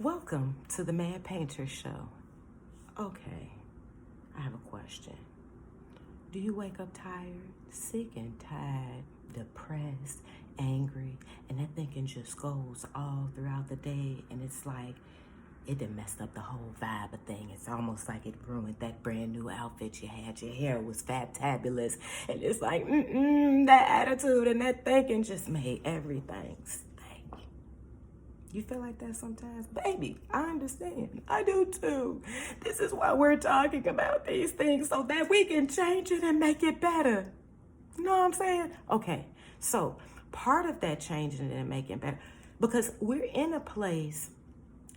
Welcome to the Mad Painter Show. Okay, I have a question. Do you wake up tired, sick and tired, depressed, angry, and that thinking just goes all throughout the day, and it's like it done messed up the whole vibe of thing. It's almost like it ruined that brand new outfit you had. Your hair was fabulous, and it's like, that attitude and that thinking just made everything stink. You feel like that sometimes? Baby, I understand. I do too. This is why we're talking about these things so that we can change it and make it better. You know what I'm saying? Okay, so part of that changing it and making it better, because we're in a place,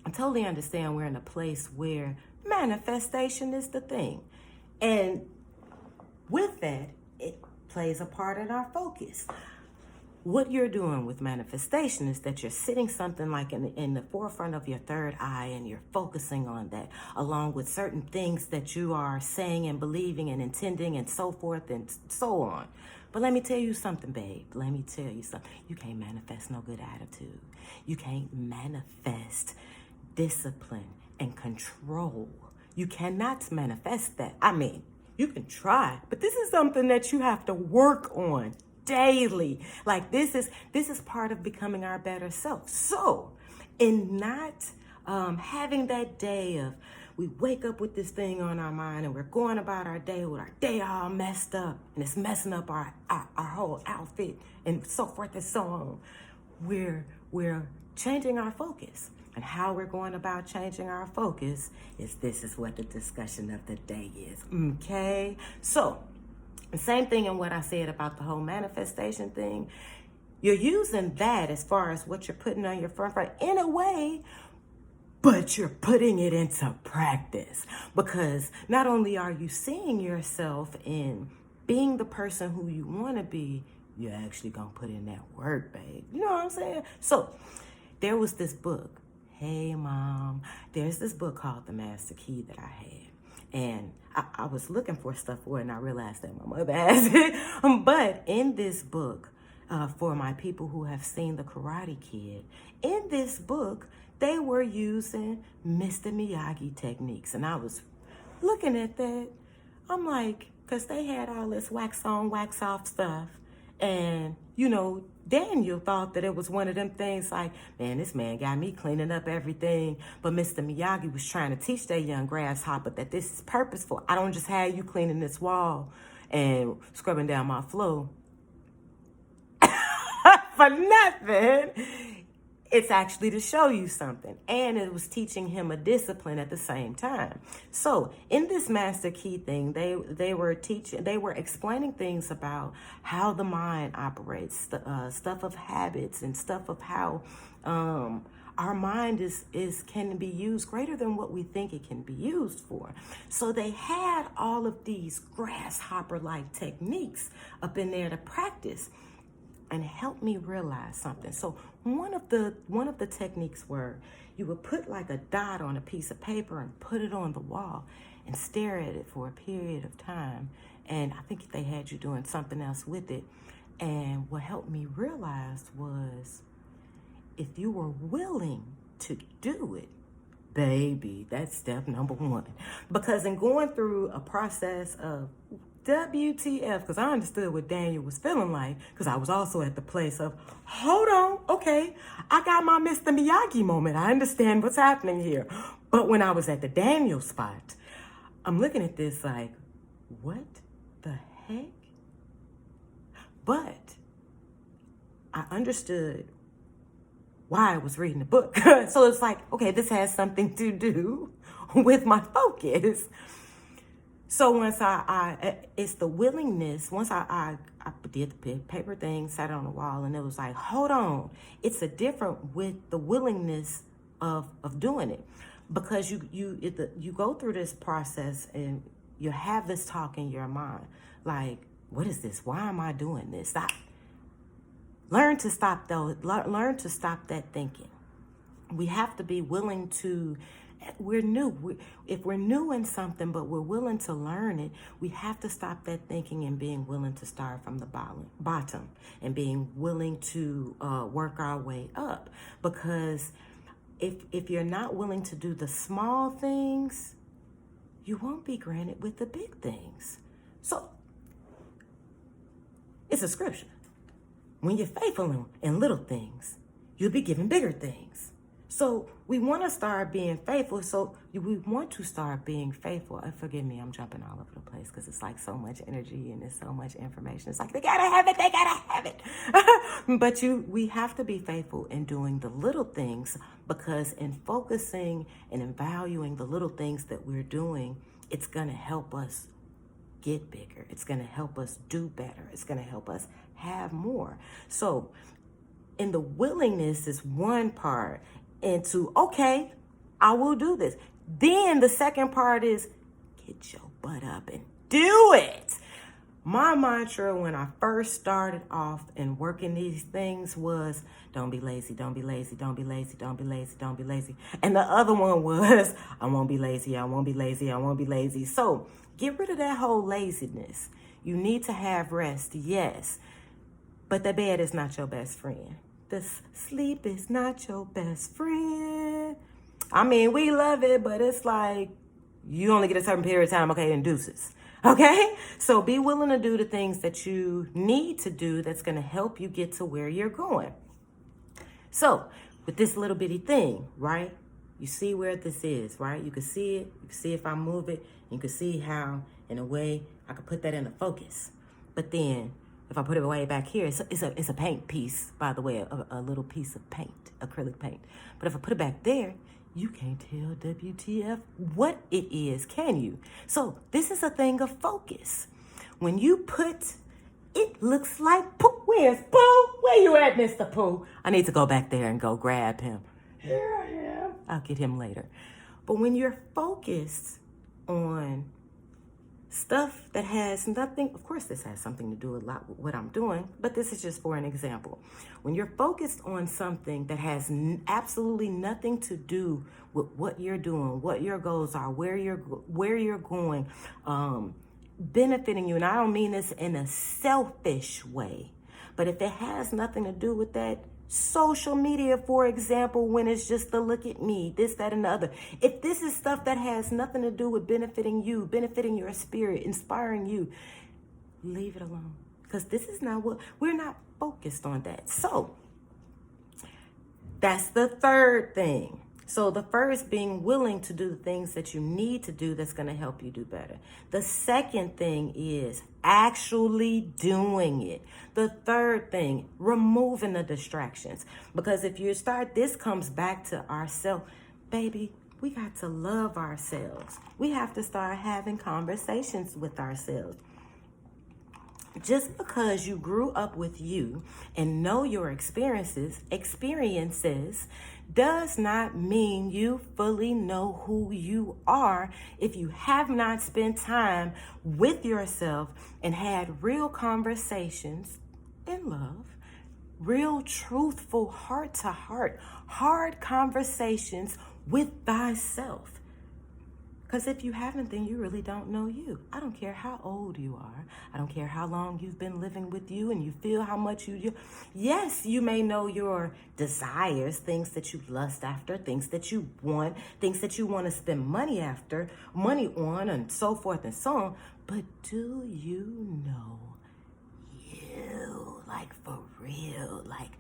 I totally understand we're in a place where manifestation is the thing. And with that, it plays a part in our focus. What you're doing with manifestation is that you're sitting something like in the forefront of your third eye, and you're focusing on that, along with certain things that you are saying and believing and intending and so forth and so on. But let me tell you something, babe. Let me tell you something. You can't manifest no good attitude. You can't manifest discipline and control. You cannot manifest that. I mean, you can try, but this is something that you have to work on daily. Like this is part of becoming our better self. So in not having that day of we wake up with this thing on our mind and we're going about our day with our day all messed up and it's messing up our whole outfit and so forth and so on, we're changing our focus. And how we're going about changing our focus is this is what the discussion of the day is. Okay, so the same thing in what I said about the whole manifestation thing. You're using that as far as what you're putting on your front in a way, but you're putting it into practice. Because not only are you seeing yourself in being the person who you want to be, you're actually going to put in that work, babe. You know what I'm saying? So there was this book. Hey, Mom. There's this book called The Master Key that I had. And I was looking for stuff for it, and I realized that my mother has it. But in this book, for my people who have seen The Karate Kid, in this book, they were using Mr. Miyagi techniques. And I was looking at that. I'm like, because they had all this wax on, wax off stuff. And, you know, Daniel thought that it was one of them things like, man, this man got me cleaning up everything. But Mr. Miyagi was trying to teach that young grasshopper that this is purposeful. I don't just have you cleaning this wall and scrubbing down my floor for nothing. It's actually to show you something. And it was teaching him a discipline at the same time. So in this Master Key thing, they were explaining things about how the mind operates, stuff of habits and stuff of how our mind can be used greater than what we think it can be used for. So they had all of these grasshopper-like techniques up in there to practice. And help me realize something. So one of the techniques were you would put like a dot on a piece of paper and put it on the wall and stare at it for a period of time. And I think they had you doing something else with it. And what helped me realize was if you were willing to do it, baby, that's step number one. Because in going through a process of WTF, because I understood what Daniel was feeling like, because I was also at the place of, hold on, okay, I got my Mr. Miyagi moment. I understand what's happening here. But when I was at the Daniel spot, I'm looking at this like, what the heck? But I understood why I was reading the book. So it's like, okay, this has something to do with my focus. So once it's the willingness, once I did the paper thing, sat on the wall, and it was like, hold on. It's a different with the willingness of doing it. Because you go through this process and you have this talk in your mind. Like, what is this? Why am I doing this? Learn to stop that thinking. We have to be willing to. We're new. If we're new in something, but we're willing to learn it, we have to stop that thinking and being willing to start from the bottom and being willing to work our way up. Because if you're not willing to do the small things, you won't be granted with the big things. So it's a scripture. When you're faithful in little things, you'll be given bigger things. So we want to start being faithful. So we want to start being faithful. Forgive me, I'm jumping all over the place because it's like so much energy and there's so much information. It's like, they gotta have it. But we have to be faithful in doing the little things, because in focusing and in valuing the little things that we're doing, it's gonna help us get bigger. It's gonna help us do better. It's gonna help us have more. So in the willingness is one part, into, okay, I will do this. Then the second part is get your butt up and do it. My mantra when I first started off and working these things was, don't be lazy, don't be lazy, don't be lazy, don't be lazy, don't be lazy. And the other one was, I won't be lazy, I won't be lazy, I won't be lazy. So get rid of that whole laziness. You need to have rest, yes, but the bed is not your best friend. This sleep is not your best friend. I mean, we love it, but it's like you only get a certain period of time, okay, and deuces. Okay? So be willing to do the things that you need to do that's going to help you get to where you're going. So with this little bitty thing, right? You see where this is, right? You can see it. You can see if I move it. You can see how, in a way, I could put that into focus. But then if I put it way back here, it's a paint piece, by the way, a little piece of paint, acrylic paint. But if I put it back there, you can't tell WTF what it is, can you? So this is a thing of focus. When you put, it looks like Pooh. Where's Pooh? Where you at, Mr. Pooh? I need to go back there and go grab him. Here I am. I'll get him later. But when you're focused on stuff that has nothing, of course this has something to do a lot with what I'm doing, but this is just for an example. When you're focused on something that has absolutely nothing to do with what you're doing, what your goals are, where you're going, benefiting you, and I don't mean this in a selfish way, but if it has nothing to do with that, social media, for example, when it's just the look at me, this, that, and the other. If this is stuff that has nothing to do with benefiting you, benefiting your spirit, inspiring you, leave it alone. Because this is not what, we're not focused on that. So that's the third thing. So the first being willing to do the things that you need to do that's going to help you do better. The second thing is actually doing it. The third thing, removing the distractions. Because if you start, this comes back to ourselves. Baby, we got to love ourselves. We have to start having conversations with ourselves. Just because you grew up with you and know your experiences does not mean you fully know who you are if you have not spent time with yourself and had real conversations in love, real truthful heart-to-heart, hard conversations with thyself. Because if you haven't, then you really don't know you. I don't care how old you are. I don't care how long you've been living with you and you feel how much you. Yes, you may know your desires, things that you lust after, things that you want to spend money on, and so forth and so on. But do you know you? Like, for real. Like,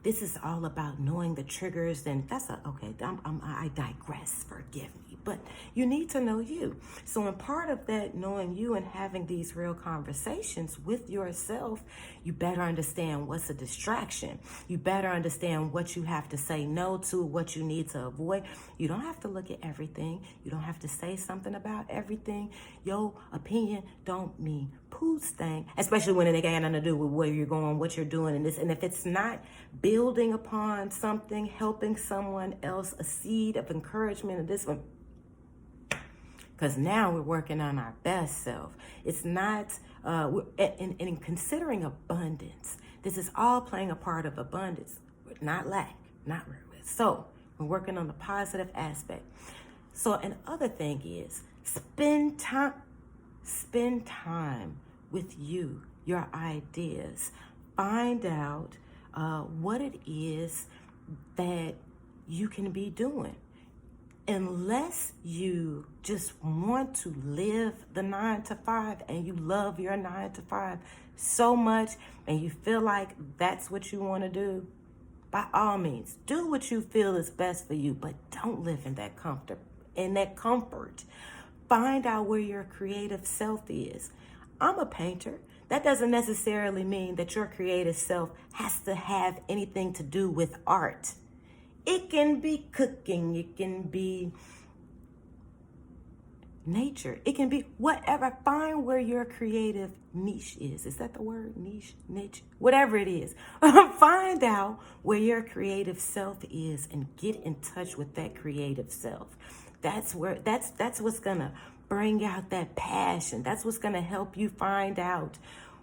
this is all about knowing the triggers, and I digress, forgive me. But you need to know you. So in part of that, knowing you and having these real conversations with yourself, you better understand what's a distraction. You better understand what you have to say no to, what you need to avoid. You don't have to look at everything. You don't have to say something about everything. Your opinion don't mean poo stank, especially when it ain't nothing to do with where you're going, what you're doing, and this. And if it's not building upon something, helping someone else, a seed of encouragement, and this one, because now we're working on our best self. It's not, in considering abundance, this is all playing a part of abundance, not lack, not regret. So we're working on the positive aspect. So another thing is spend time with you, your ideas. Find out what it is that you can be doing. Unless you just want to live the 9 to 5 and you love your 9 to 5 so much and you feel like that's what you want to do, by all means, do what you feel is best for you, but don't live in that comfort. Find out where your creative self is. I'm a painter. That doesn't necessarily mean that your creative self has to have anything to do with art. It can be cooking. It can be nature. It can be whatever. Find where your creative niche is. Is that the word? Niche? Whatever it is. Find out where your creative self is and get in touch with that creative self. That's what's gonna bring out that passion. That's what's gonna help you find out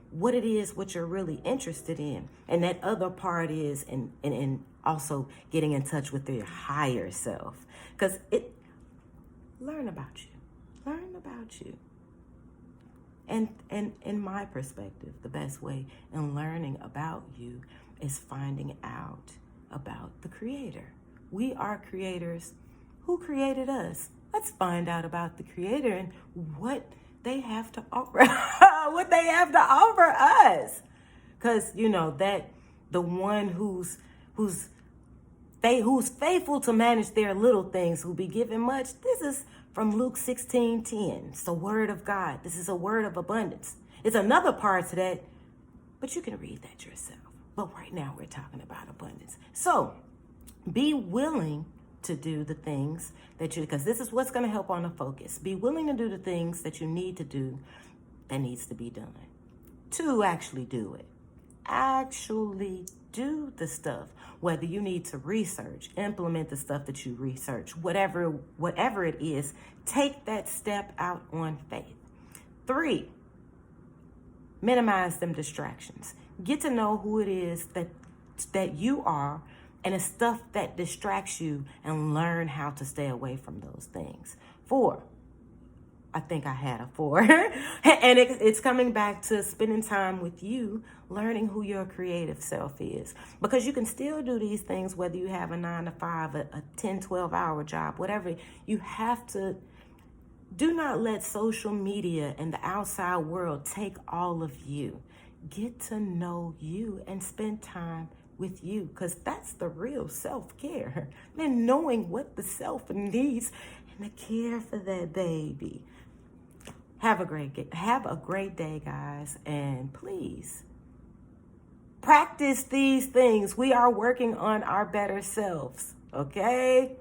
what it is, what you're really interested in. And that other part is and also getting in touch with your higher self. Because learn about you. Learn about you. And in my perspective, the best way in learning about you is finding out about the creator. We are creators. Who created us? Let's find out about the creator and what they have to offer. What they have to offer us. Because, that the one who's faithful to manage their little things will be given much. This is from Luke 16:10. It's the word of God. This is a word of abundance. It's another part to that, but you can read that yourself. But right now we're talking about abundance. So be willing to do the things because this is what's going to help on the focus. Be willing to do the things that you need to do that needs to be done. To actually do it. Actually do the stuff. Whether you need to research, implement the stuff that you research, whatever it is, take that step out on faith. 3, minimize them distractions. Get to know who it is that you are and the stuff that distracts you and learn how to stay away from those things. 4, I think I had a 4. And it's coming back to spending time with you, learning who your creative self is. Because you can still do these things whether you have a 9 to 5, a 10, 12-hour job, whatever. You have to do not let social media and the outside world take all of you. Get to know you and spend time with you, because that's the real self-care. And knowing what the self needs and the care for that baby. Have a great day, guys, and please practice these things. We are working on our better selves, okay?